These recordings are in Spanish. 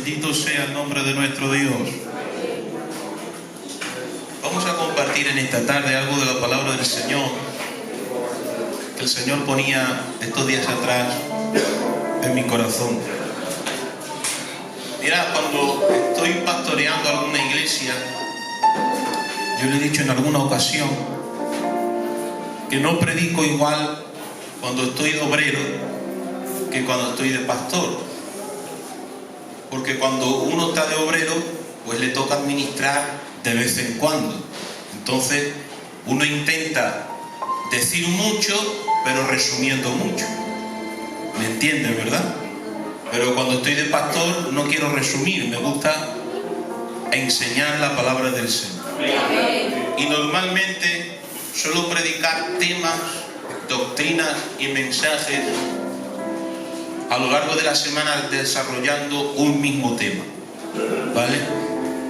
Bendito sea el nombre de nuestro Dios. Vamos a compartir en esta tarde algo de la palabra del Señor que el Señor ponía estos días atrás en mi corazón. Mira, cuando estoy pastoreando alguna iglesia, yo le he dicho en alguna ocasión que no predico igual cuando estoy de obrero que cuando estoy de pastor. Porque cuando uno está de obrero, pues le toca administrar de vez en cuando. Entonces, uno intenta decir mucho, pero resumiendo mucho. ¿Me entienden, verdad? Pero cuando estoy de pastor, no quiero resumir, me gusta enseñar la palabra del Señor. Y normalmente suelo predicar temas, doctrinas y mensajes a lo largo de la semana desarrollando un mismo tema, ¿vale?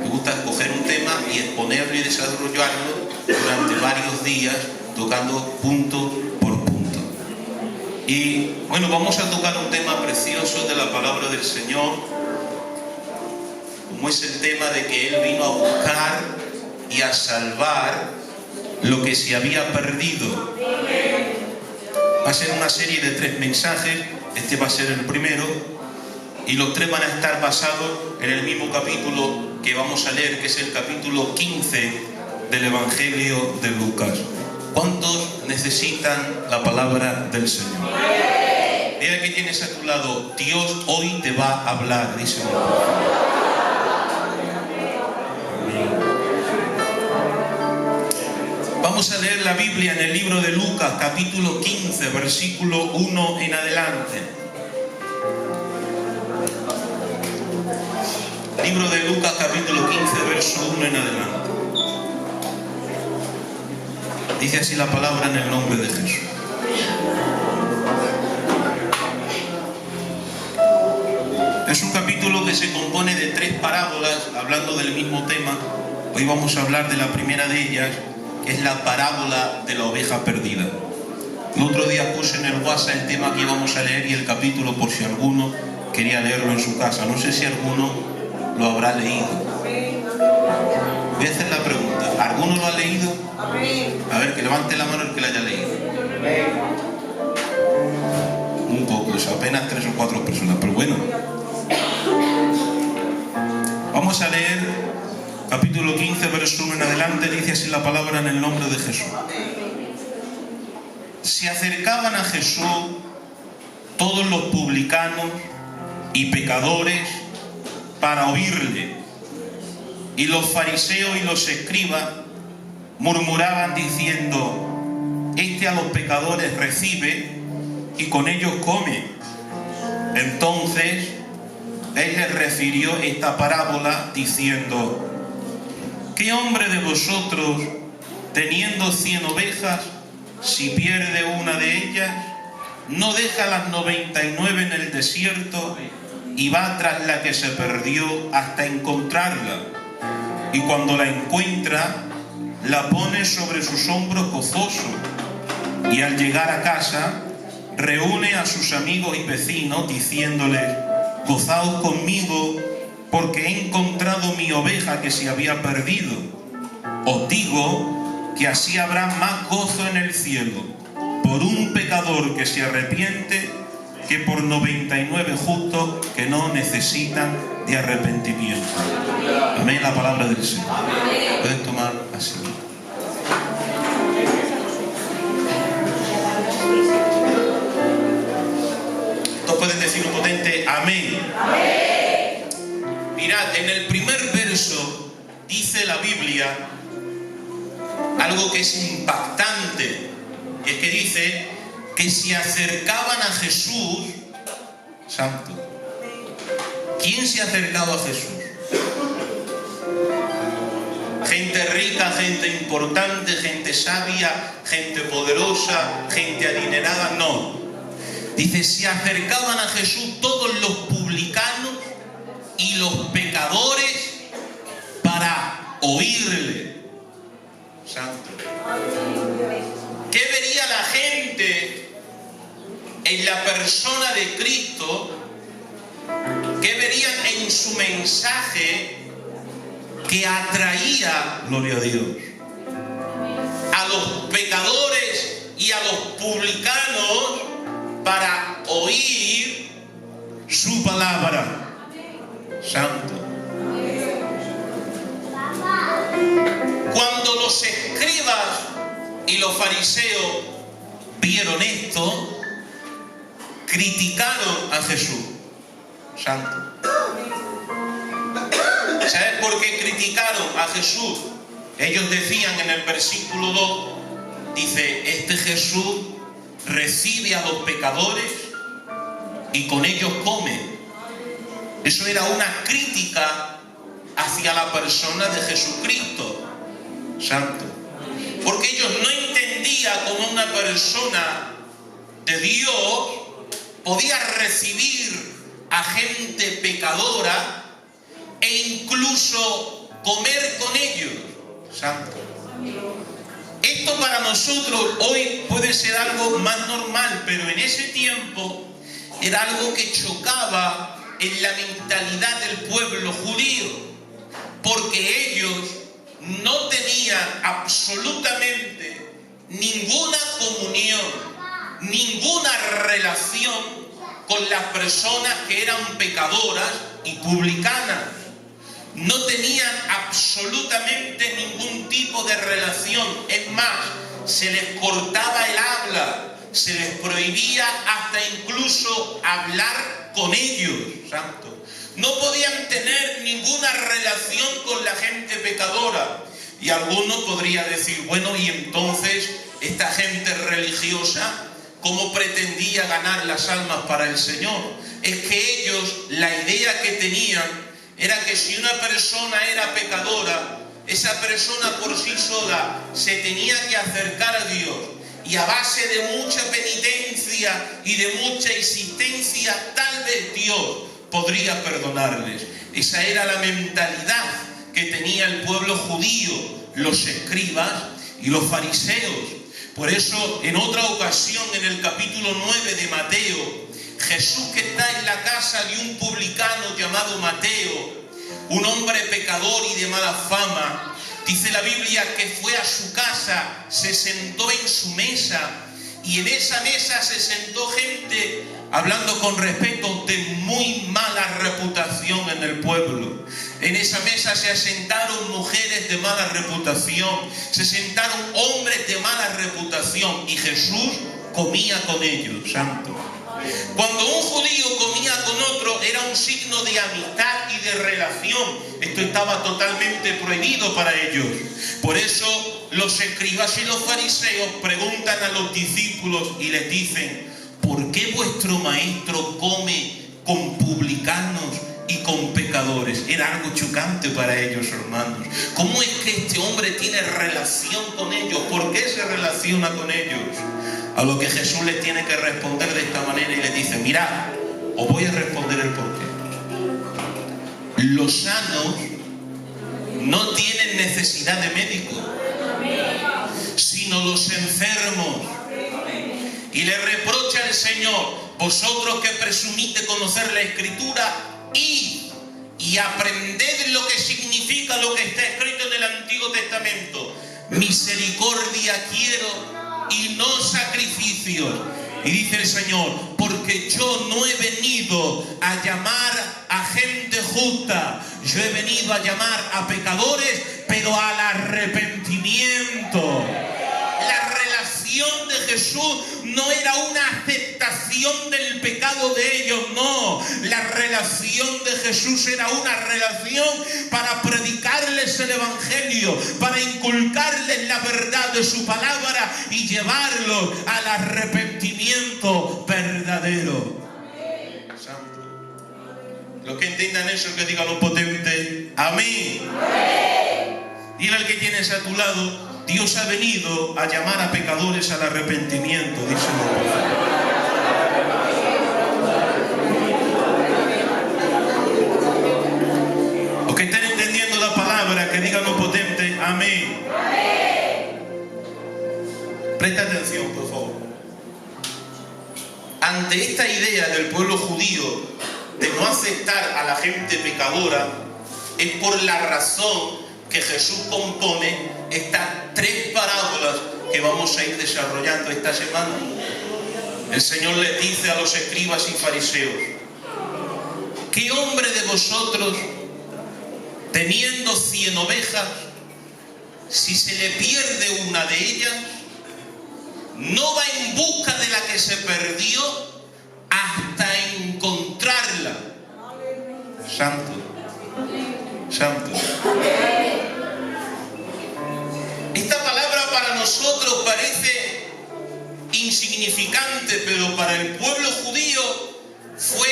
Me gusta escoger un tema y exponerlo y desarrollarlo durante varios días, tocando punto por punto. Y bueno, vamos a tocar un tema precioso de la palabra del Señor, como es el tema de que Él vino a buscar y a salvar lo que se había perdido. Va a ser una serie de 3 mensajes. Este va a ser el primero, y los 3 van a estar basados en el mismo capítulo que vamos a leer, que es el capítulo 15 del Evangelio de Lucas. ¿Cuántos necesitan la palabra del Señor? Mira que tienes a tu lado: Dios hoy te va a hablar, dice el profeta. Vamos a leer la Biblia en el libro de Lucas, capítulo 15, versículo 1 en adelante. Libro de Lucas, capítulo 15, verso 1 en adelante. Dice así la palabra en el nombre de Jesús. Es un capítulo que se compone de 3 parábolas hablando del mismo tema. Hoy vamos a hablar de la primera de ellas, que es la parábola de la oveja perdida. El otro día puse en el WhatsApp el tema que íbamos a leer y el capítulo, por si alguno quería leerlo en su casa. No sé si alguno lo habrá leído. Voy a hacer la pregunta: ¿alguno lo ha leído? A ver, que levante la mano el que lo haya leído. Un poco, es apenas 3 o 4 personas, pero bueno. Vamos a leer capítulo 15, verso 1 en adelante. Dice así la palabra en el nombre de Jesús. Se acercaban a Jesús todos los publicanos y pecadores para oírle, y los fariseos y los escribas murmuraban diciendo: este a los pecadores recibe y con ellos come. Entonces Él les refirió esta parábola diciendo: ¿qué hombre de vosotros, teniendo 100 ovejas, si pierde una de ellas, no deja las 99 en el desierto y va tras la que se perdió hasta encontrarla? Y cuando la encuentra, la pone sobre sus hombros gozoso, y al llegar a casa, reúne a sus amigos y vecinos diciéndoles: gozaos conmigo, porque he encontrado mi oveja que se había perdido. Os digo que así habrá más gozo en el cielo por un pecador que se arrepiente que por 99 justos que no necesitan de arrepentimiento. Amén, la palabra del Señor. Pueden tomar asiento. Todos pueden decir un potente amén. Mirad, en el primer verso dice la Biblia algo que es impactante, y es que dice que se acercaban a Jesús. Santo. ¿Quién se ha acercado a Jesús? Gente rica, gente importante, gente sabia, gente poderosa, gente adinerada. No. Dice, se acercaban a Jesús todos los publicanos y los pecadores para oírle. Santo. ¿Qué vería la gente en la persona de Cristo ¿Qué verían en su mensaje que atraía, gloria a Dios, a los pecadores y a los publicanos para oír su palabra? Santo. Cuando los escribas y los fariseos vieron esto, criticaron a Jesús. Santo. ¿Sabes por qué criticaron a Jesús? Ellos decían en el versículo 2, dice, este Jesús recibe a los pecadores y con ellos come. Eso era una crítica hacia la persona de Jesucristo. Santo. Porque ellos no entendían cómo una persona de Dios podía recibir a gente pecadora e incluso comer con ellos. Santo. Esto para nosotros hoy puede ser algo más normal, pero en ese tiempo era algo que chocaba en la mentalidad del pueblo judío, porque ellos no tenían absolutamente ninguna comunión, ninguna relación con las personas que eran pecadoras y publicanas. No tenían absolutamente ningún tipo de relación. Es más, se les cortaba el habla, se les prohibía hasta incluso hablar con ellos. Santo. No podían tener ninguna relación con la gente pecadora. Y alguno podría decir, bueno, y entonces esta gente religiosa, ¿cómo pretendía ganar las almas para el Señor? Es que ellos, la idea que tenían era que si una persona era pecadora, esa persona por sí sola se tenía que acercar a Dios, y a base de mucha penitencia y de mucha insistencia, tal vez Dios podría perdonarles. Esa era la mentalidad que tenía el pueblo judío, los escribas y los fariseos. Por eso, en otra ocasión, en el capítulo 9 de Mateo, Jesús, que está en la casa de un publicano llamado Mateo, un hombre pecador y de mala fama, dice la Biblia que fue a su casa, se sentó en su mesa, y en esa mesa se sentó gente, hablando con respeto, de muy mala reputación en el pueblo. En esa mesa se sentaron mujeres de mala reputación, se sentaron hombres de mala reputación, y Jesús comía con ellos. Santo. Cuando un judío comía con otro era un signo de amistad y de relación. Esto estaba totalmente prohibido para ellos. Por eso los escribas y los fariseos preguntan a los discípulos y les dicen, ¿por qué vuestro maestro come con publicanos y con pecadores? Era algo chocante para ellos, hermanos. ¿Cómo es que este hombre tiene relación con ellos? ¿Por qué se relaciona con ellos? A lo que Jesús les tiene que responder de esta manera y les dice, mirad, os voy a responder el porqué. Los sanos no tienen necesidad de médico, sino los enfermos. Y le reprocha al Señor, vosotros que presumís de conocer la Escritura, y aprended lo que significa lo que está escrito en el Antiguo Testamento. Misericordia quiero y no sacrificios. Y dice el Señor, porque yo no he venido a llamar a gente justa, yo he venido a llamar a pecadores, pero al arrepentimiento. La relación de Jesús no era una aceptación del pecado de ellos, no. La relación de Jesús era una relación para predicarles el Evangelio, para inculcarles la verdad de su palabra y llevarlos al arrepentimiento verdadero. Santo. Los que entiendan eso, que digan lo potente, amén. Dile al que tienes a tu lado, Dios ha venido a llamar a pecadores al arrepentimiento, dice el profeta. Los que estén entendiendo la palabra, que digan lo potente, amén. Presta atención, por favor. Ante esta idea del pueblo judío de no aceptar a la gente pecadora es por la razón que Jesús compone estas 3 parábolas que vamos a ir desarrollando esta semana. El Señor les dice a los escribas y fariseos: ¿qué hombre de vosotros, teniendo 100 ovejas, si se le pierde una de ellas, no va en busca de la que se perdió hasta encontrarla? Santo, santo. Esta palabra para nosotros parece insignificante, pero para el pueblo judío fue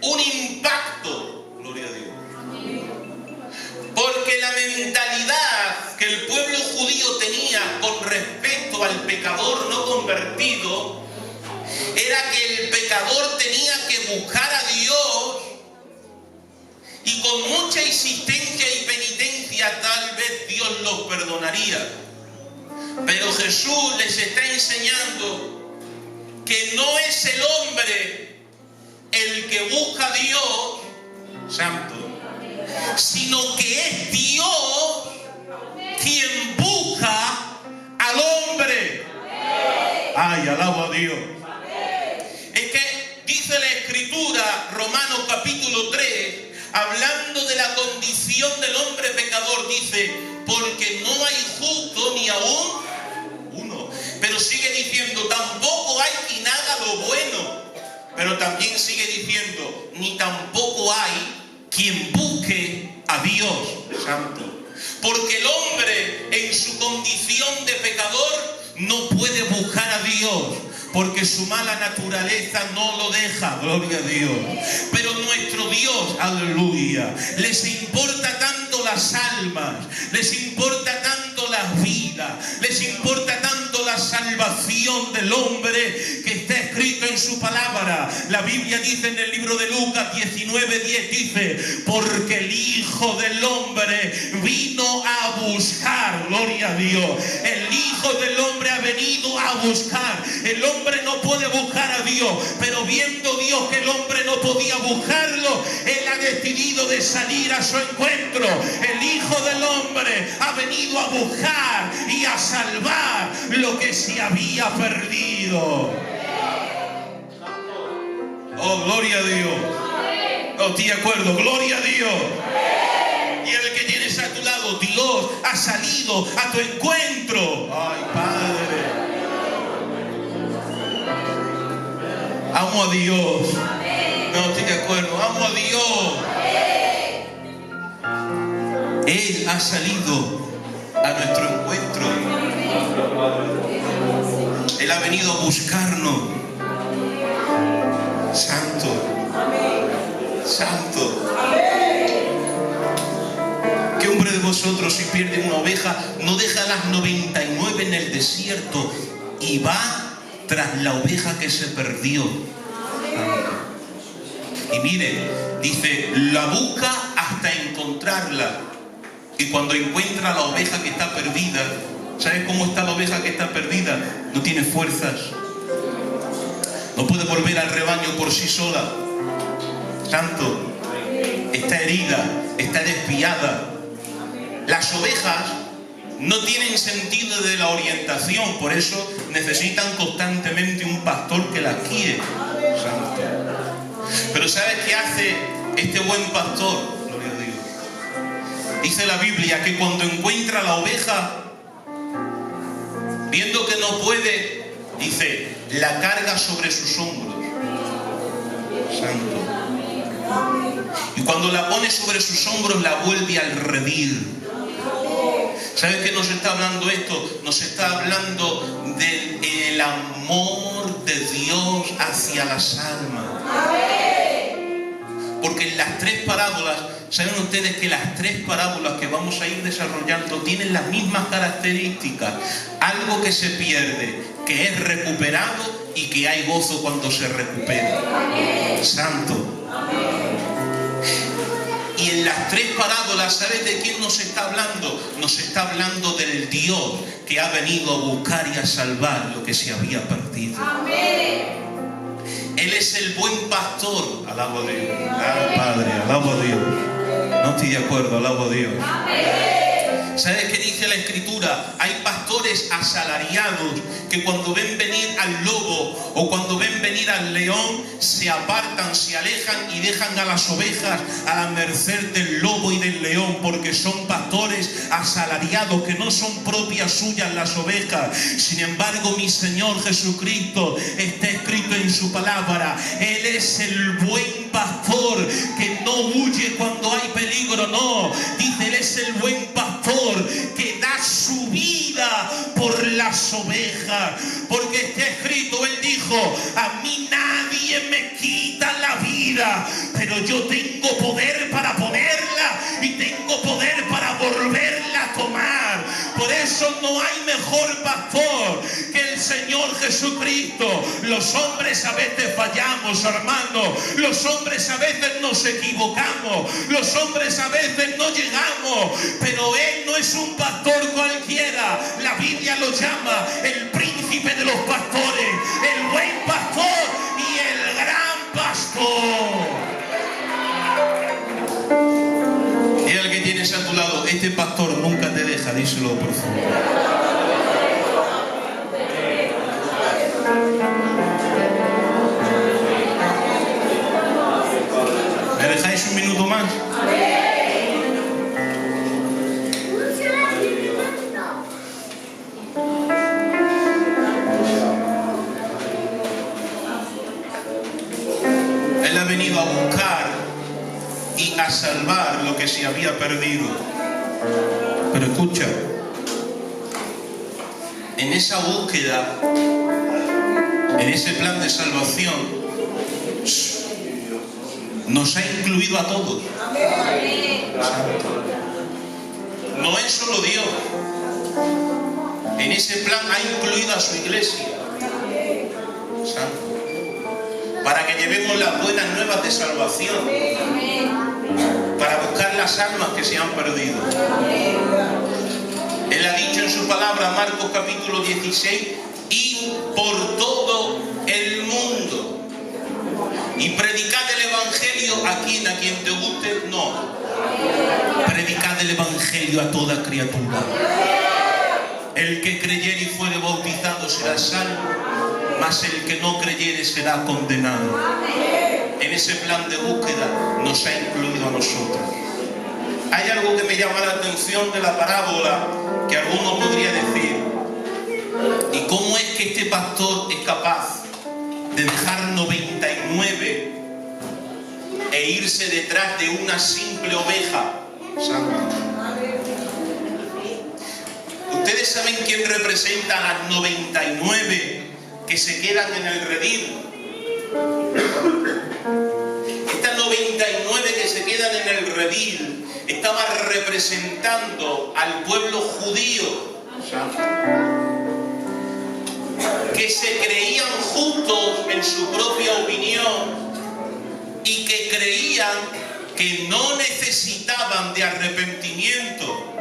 un impacto, gloria a Dios. Porque la mentalidad que el pueblo judío tenía con respecto al pecador no convertido era que el pecador tenía que buscar a Dios, y con mucha insistencia y penitencia tal vez Dios los perdonaría. Pero Jesús les está enseñando que no es el hombre el que busca a Dios, santo, sino que es Dios quien busca al hombre. Ay, alabo a Dios. Es que dice la Escritura, Romanos capítulo 3, hablando de la condición del hombre pecador, dice: porque no hay justo ni aún uno. Pero sigue diciendo: tampoco hay quien haga lo bueno. Pero también sigue diciendo: ni tampoco hay quien busque a Dios, santo. Porque el hombre en su condición de pecador no puede buscar a Dios, porque su mala naturaleza no lo deja, gloria a Dios. Pero nuestro Dios, aleluya, les importa tanto las almas, les importa tanto las vidas, les importa tanto la salvación del hombre, que está escrito en su palabra. La Biblia dice en el libro de Lucas 19:10, dice: porque el Hijo del Hombre vino a buscar, gloria a Dios. El Hijo del Hombre ha venido a buscar. El hombre no puede buscar a Dios, pero viendo Dios que el hombre no podía buscarlo, Él ha decidido de salir a su encuentro. El Hijo del Hombre ha venido a buscar y a salvar lo que se había perdido. Oh, gloria a Dios. No estoy de acuerdo, gloria a Dios. Y el que tienes a tu lado, Dios ha salido a tu encuentro. Ay, Padre. Amo a Dios. No estoy de acuerdo. Amo a Dios. Él ha salido a nuestro encuentro. Él ha venido a buscarnos. Santo. Santo. ¿Qué hombre de vosotros, si pierde una oveja, no deja las 99 en el desierto y va tras la oveja que se perdió? Y mire, dice: la busca hasta encontrarla. Y cuando encuentra la oveja que está perdida, ¿sabes cómo está la oveja que está perdida? No tiene fuerzas, no puede volver al rebaño por sí sola. Santo. Está herida, está desviada. Las ovejas no tienen sentido de la orientación, por eso necesitan constantemente un pastor que las guíe. Santo. Pero ¿sabes qué hace este buen pastor? Gloria a Dios. Dice la Biblia que cuando encuentra la oveja, viendo que no puede, dice, la carga sobre sus hombros. Santo. Y cuando la pone sobre sus hombros, la vuelve al redil. ¿Sabes qué nos está hablando esto? Nos está hablando del amor de Dios hacia las almas. Porque en las 3 parábolas, ¿saben ustedes que las 3 parábolas que vamos a ir desarrollando tienen las mismas características? Algo que se pierde, que es recuperado y que hay gozo cuando se recupera. Santo. Y en las 3 parábolas, ¿sabes de quién nos está hablando? Nos está hablando del Dios que ha venido a buscar y a salvar lo que se había perdido. Amén. Él es el buen pastor. Alabo a Dios. Padre, alabo a Dios. No estoy de acuerdo, alabo a Dios. ¿Sabes qué dice la Escritura? Hay pastores asalariados que cuando ven venir al lobo o cuando ven venir al león se apartan, se alejan y dejan a las ovejas a la merced del lobo y del león, porque son pastores asalariados que no son propias suyas las ovejas. Sin embargo, mi Señor Jesucristo, está escrito en su palabra, Él es el buen pastor que no huye cuando hay peligro, no. Dice, Él es el buen pastor que da su vida por las ovejas, porque está escrito, Él dijo, a mí nadie me quita la vida, pero yo tengo poder para ponerla y tengo poder para volverla a tomar. Por eso no hay mejor pastor que el Señor Jesucristo. Los hombres a veces fallamos, hermano, los hombres a veces nos equivocamos, los hombres a veces no llegamos, pero Él no es un pastor cualquiera. La Biblia lo llama el príncipe de los pastores, el buen pastor y el gran pastor. Y el que tienes a tu lado, este pastor nunca te deja, díselo por favor. ¿Me dejáis un minuto más? Él ha venido a buscar y a salvar lo que se había perdido. Pero escucha, en esa búsqueda, en ese plan de salvación, nos ha incluido a todos. No es solo Dios. En ese plan ha incluido a su iglesia. Para que llevemos las buenas nuevas de salvación, para buscar las almas que se han perdido. Él ha dicho en su palabra, Marcos capítulo 16, id por todo el mundo y predicad el evangelio a quien te guste, no. Predicad el evangelio a toda criatura. El que creyere y fuere bautizado será salvo, mas el que no creyere será condenado. En ese plan de búsqueda nos ha incluido a nosotros. Hay algo que me llama la atención de la parábola, que alguno podría decir, ¿y cómo es que este pastor es capaz de dejar 99 e irse detrás de una simple oveja? ¿Ustedes saben quién representa a las 99 que se quedan en el redil? Estas 99 que se quedan en el redil estaban representando al pueblo judío, que se creían justos en su propia opinión y que creían que no necesitaban de arrepentimiento.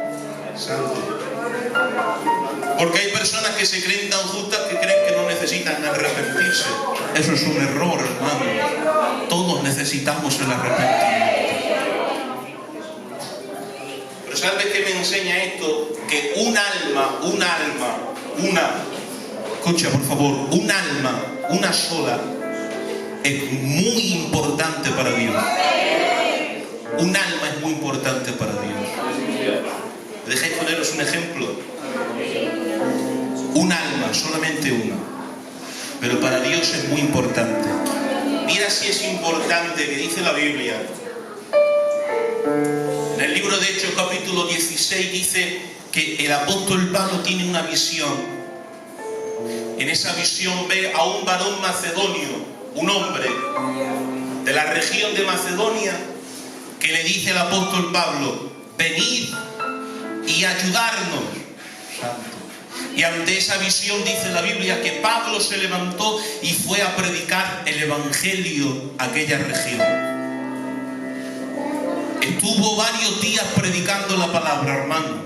Porque hay personas que se creen tan justas que creen que no necesitan arrepentirse. Eso es un error, hermano. Todos necesitamos el arrepentimiento. Pero ¿sabes qué me enseña esto? Que escucha por favor, un alma, una sola, es muy importante para Dios. Un alma es muy importante para Dios. ¿Me dejáis poneros un ejemplo? Un alma, solamente una. Pero para Dios es muy importante. Mira si es importante, que dice la Biblia. En el libro de Hechos capítulo 16 dice que el apóstol Pablo tiene una visión. En esa visión ve a un varón macedonio, un hombre de la región de Macedonia, que le dice al apóstol Pablo, venid y ayudarnos. Y ante esa visión dice la Biblia que Pablo se levantó y fue a predicar el evangelio a aquella región. Estuvo varios días predicando la palabra, hermanos.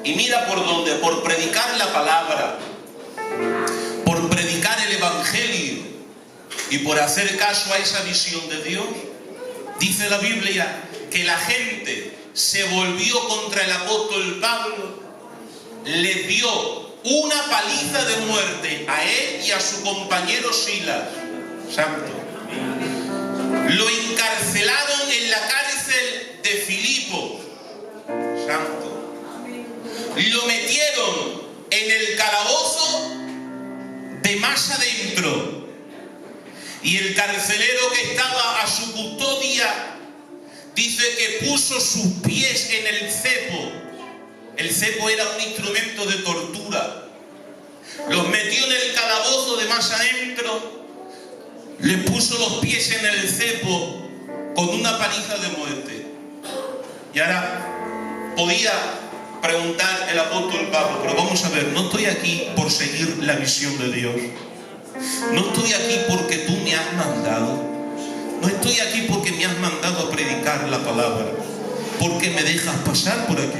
Y mira por dónde, por predicar la palabra, por predicar el evangelio, Y por hacer caso a esa visión de Dios, dice la Biblia que la gente se volvió contra el apóstol Pablo, le dio una paliza de muerte a él y a su compañero Silas. Santo. Lo encarcelaron en la cárcel de Filipos. Santo. Lo metieron en el calabozo de más adentro. Y el carcelero que estaba a su custodia dice que puso sus pies en el cepo. El cepo era un instrumento de tortura. Los metió en el calabozo de más adentro, le puso los pies en el cepo con una paliza de muerte. Y ahora podía preguntar el apóstol Pablo, pero vamos a ver, no estoy aquí por seguir la visión de Dios. No estoy aquí porque tú me has mandado. No estoy aquí porque me has mandado a predicar la palabra. Porque me dejas pasar por aquí.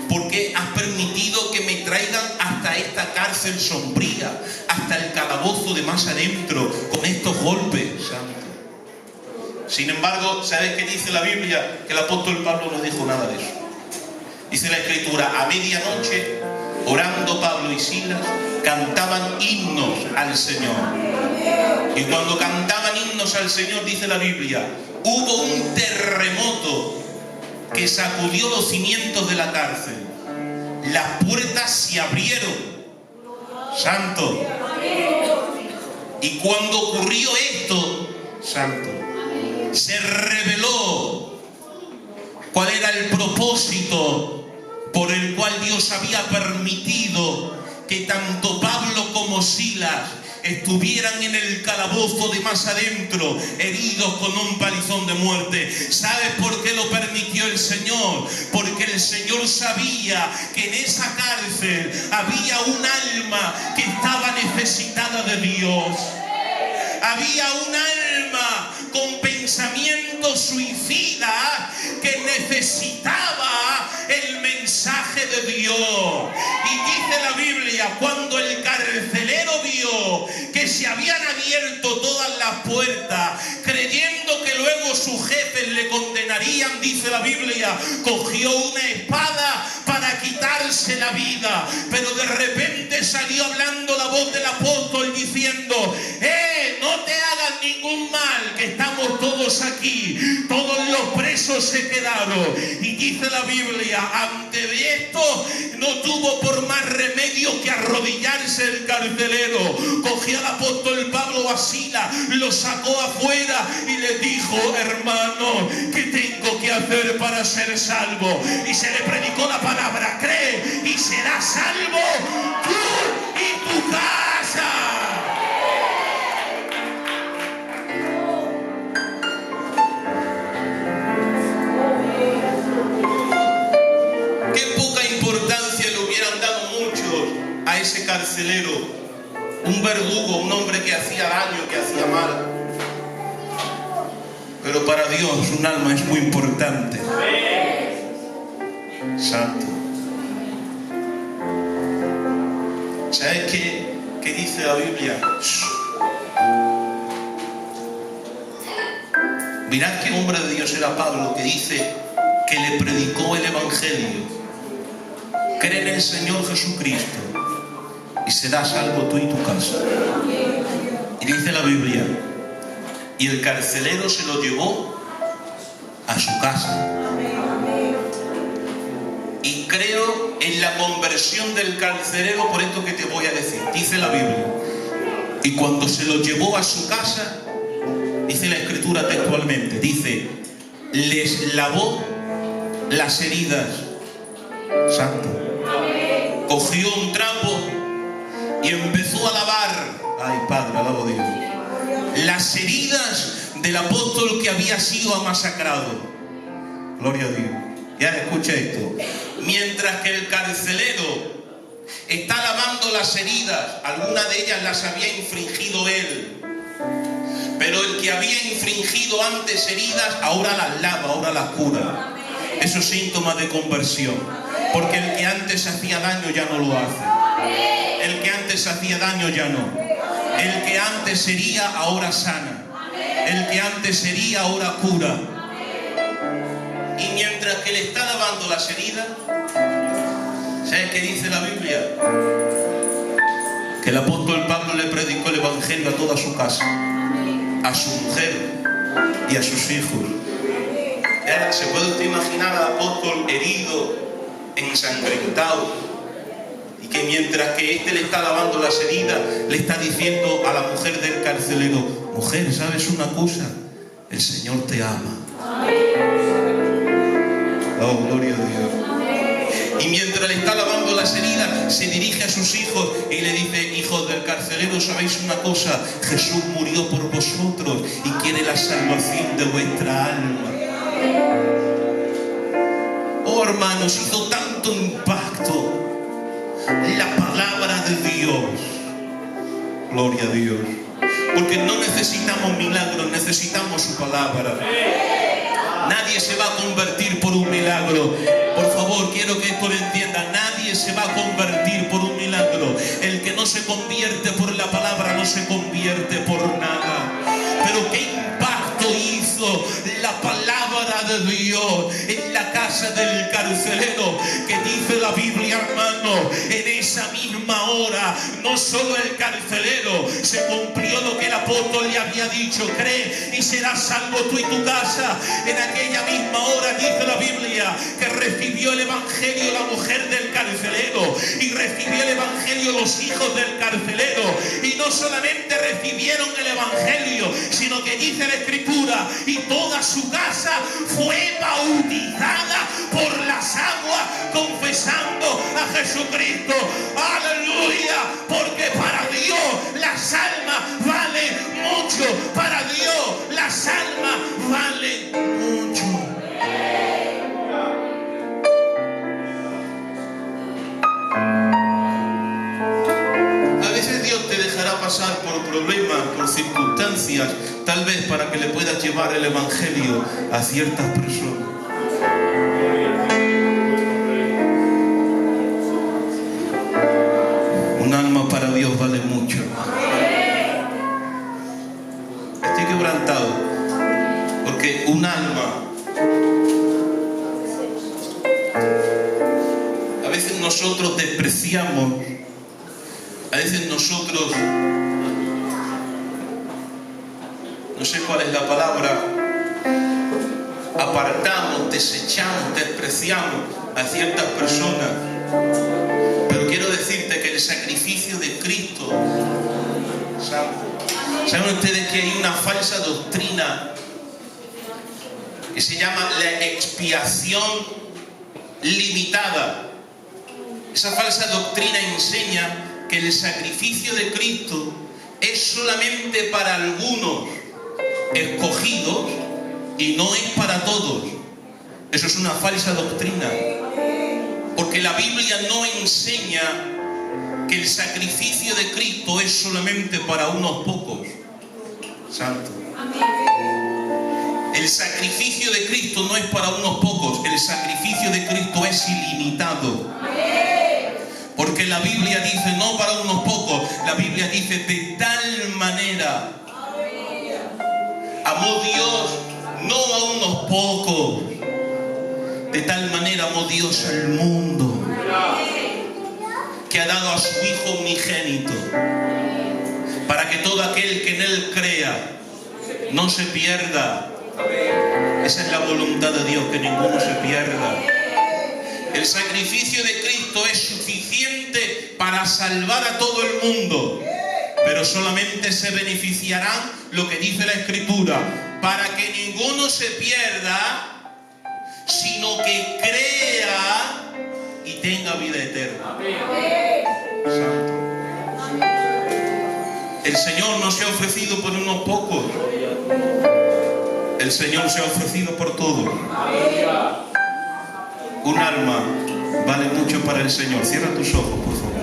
Porque has permitido que me traigan hasta esta cárcel sombría, hasta el calabozo de más adentro, con estos golpes, Santo. Sin embargo, ¿sabes qué dice la Biblia? Que el apóstol Pablo no dijo nada de eso. Dice la Escritura, a medianoche, orando Pablo y Silas, cantaban himnos al Señor. Y cuando cantaban himnos al Señor, dice la Biblia, hubo un terremoto que sacudió los cimientos de la cárcel. Las puertas se abrieron. Santo. Y cuando ocurrió esto, Santo, se reveló cuál era el propósito por el cual Dios había permitido que tanto Pablo como Silas estuvieran en el calabozo de más adentro, heridos con un palizón de muerte. ¿Sabes por qué lo permitió el Señor? Porque el Señor sabía que en esa cárcel había un alma que estaba necesitada de Dios. Había un alma con pensamientos suicidas que necesitaba el mensaje de Dios. Y dice la Biblia, cuando el carcelero vio que se habían abierto todas las puertas, creyendo que luego sus jefes le condenarían, dice la Biblia, cogió una espada para quitarse la vida. Pero de repente salió hablando la voz del apóstol diciendo, no te hagas ningún mal, que estamos todos aquí. Todos los presos se quedaron. Y dice la Biblia, ante esto no tuvo por más remedio que arrodillarse el carcelero. Cogió al apóstol Pablo a Silas, lo sacó afuera y le dijo, hermano, ¿qué tengo que hacer para ser salvo? Y se le predicó la palabra, cree y serás salvo tú y tu casa. Qué poca importancia le hubieran dado muchos a ese carcelero, un verdugo, un hombre que hacía daño, que hacía mal. Pero para Dios un alma es muy importante. Santo. ¿Sabes qué dice la Biblia? Mirad qué hombre de Dios era Pablo, que dice que le predicó el Evangelio. Cree en el Señor Jesucristo y serás salvo tú y tu casa. Y dice la Biblia, y el carcelero se lo llevó a su casa. Y creo en la conversión del carcelero por esto que te voy a decir. Dice la Biblia, y cuando se lo llevó a su casa, dice la Escritura textualmente, dice, les lavó las heridas. Santo. Cogió un trapo y empezó a lavar, ay Padre, alabo a Dios, las heridas del apóstol que había sido masacrado. Gloria a Dios. Y ahora escucha esto. Mientras que el carcelero está lavando las heridas, algunas de ellas las había infringido él, pero el que había infringido antes heridas ahora las lava, ahora las cura. Eso es síntoma de conversión. Porque el que antes hacía daño ya no lo hace. El que antes hacía daño ya no. El que antes sería, ahora sana. El que antes sería, ahora cura. Y mientras que le está lavando las heridas, ¿sabes qué dice la Biblia? Que el apóstol Pablo le predicó el evangelio a toda su casa, a su mujer y a sus hijos. ¿Se puede usted imaginar al apóstol herido, ensangrentado, y que mientras que éste le está lavando las heridas, le está diciendo a la mujer del carcelero: mujer, ¿sabes una cosa? El Señor te ama. Oh, gloria a Dios. Y mientras le está lavando las heridas, se dirige a sus hijos y le dice: hijos del carcelero, ¿sabéis una cosa? Jesús murió por vosotros y quiere la salvación de vuestra alma. Oh, hermanos, hizo tanto impacto la palabra de Dios. Gloria a Dios. Porque no necesitamos milagros, necesitamos su palabra. Nadie se va a convertir por un milagro. Por favor, quiero que esto lo entiendan. Nadie se va a convertir por un milagro. El que no se convierte por la palabra no se convierte por nada. Pero qué impacto hizo la palabra de Dios en la casa del carcelero, que dice la Biblia, hermano, en esa misma hora, no solo el carcelero, se cumplió lo que el apóstol le había dicho: cree y serás salvo tú y tu casa. En aquella misma hora dice la Biblia que recibió el evangelio la mujer del carcelero, y recibió el evangelio los hijos del carcelero. Y no solamente recibieron el evangelio, sino que dice la Escritura: y toda su casa fue bautizada por las aguas, confesando a Jesucristo. ¡Aleluya! Porque para Dios las almas valen mucho. Para Dios las almas valen mucho. A veces Dios te dejará pasar por problemas, por circunstancias, tal vez para que le puedas llevar el evangelio a ciertas personas. Un alma para Dios vale mucho. Estoy quebrantado porque un alma, a veces nosotros despreciamos, a veces nosotros, no sé cuál es la palabra, apartamos, desechamos, despreciamos a ciertas personas. Pero quiero decirte que el sacrificio de Cristo, ¿saben ustedes que hay una falsa doctrina que se llama la expiación limitada? Esa falsa doctrina enseña que el sacrificio de Cristo es solamente para algunos escogidos y no es para todos. Eso es una falsa doctrina, porque la Biblia no enseña que el sacrificio de Cristo es solamente para unos pocos. Santo. El sacrificio de Cristo no es para unos pocos. El sacrificio de Cristo es ilimitado. Porque la Biblia dice no para unos pocos. La Biblia dice: de tal manera amó Dios no a unos pocos. De tal manera amó Dios al mundo, que ha dado a su Hijo unigénito, para que todo aquel que en Él crea no se pierda. Esa es la voluntad de Dios, que ninguno se pierda. El sacrificio de Cristo es suficiente para salvar a todo el mundo, pero solamente se beneficiarán, lo que dice la Escritura, para que ninguno se pierda, sino que crea y tenga vida eterna. Santo. El Señor no se ha ofrecido por unos pocos. El Señor se ha ofrecido por todos. Un alma vale mucho para el Señor. Cierra tus ojos, por favor.